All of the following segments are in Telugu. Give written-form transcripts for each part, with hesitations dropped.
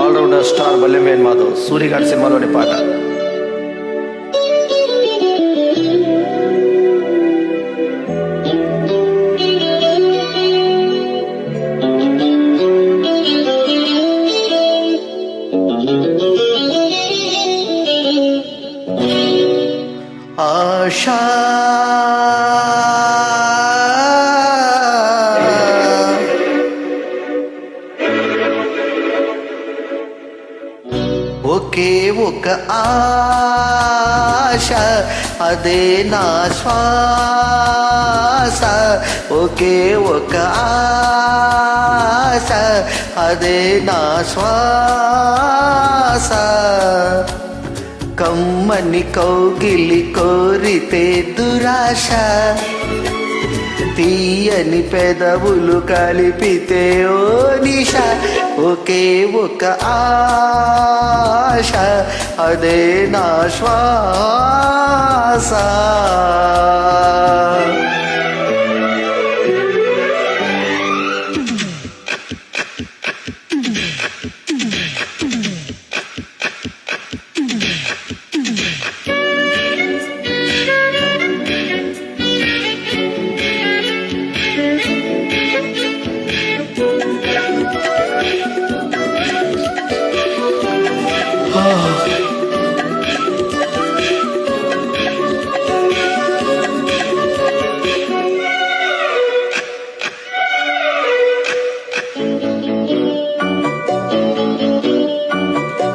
ఆల్రౌండర్ స్టార్ బల్లెమేన్ మాధవ్ సూర్యగాడి సినిమాలోని పాట. ఆశా ఒకే ఒక ఆశ, అదే నా శ్వాస. ఒకే ఒక ఆశ, అదే నా శ్వాస. కమ్మని కౌగిలి కోరితే దురాశ, తీయని పెదవులు కలిపితే ఓ నిశ. ఒకే ఒక ఆశ, అదే నా శ్వాస.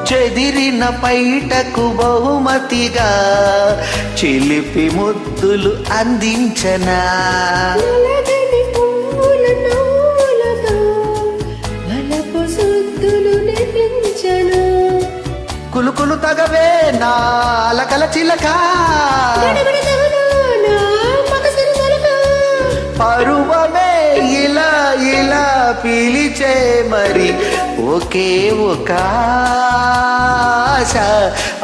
చెదిరిన పైటకు బహుమతిగా చిలిపి ముద్దులు అందించనా. కులుకులు తగవే నా అలకల చిలక, పరువమే ఇలా ఇలా పిలిచే మరి. ఒకే ఒక ఆశ,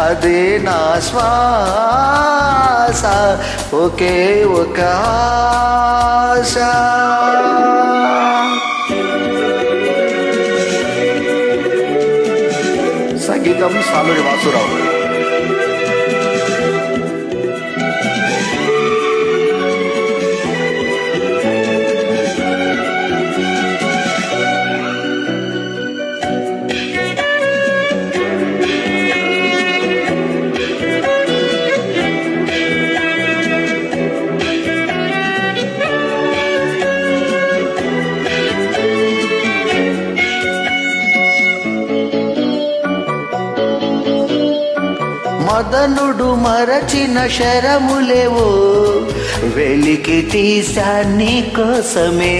అదే నా శ్వాస. ఒకే ఒక ఆశ. సంగీతం సాలూరి వాసురావు. మదనుడు మరచిన శరములేవో వెలికి తీసా నీ కోసమే.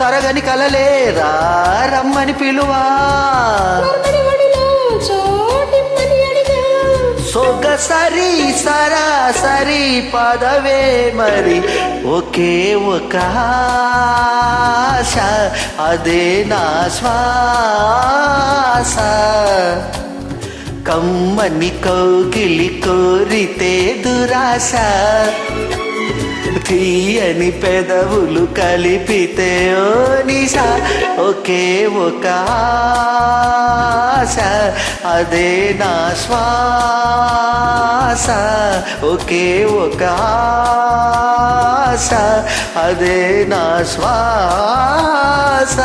తరగని కలలేరా రమ్మని పిలువా, సొగసరి సరాసరి పదవే మరి. ఒకే ఒక ఆశ, అదే నా శ్వాస. కమ్మని కౌగిలి కోరితే దురాశ, తీయని పెదవులు కలిపితే ఓ నిశ. ఒకే ఒక ఆశ, అదే నా శ్వాస. ఒకే ఒక ఆశ, అదే నా శ్వాస.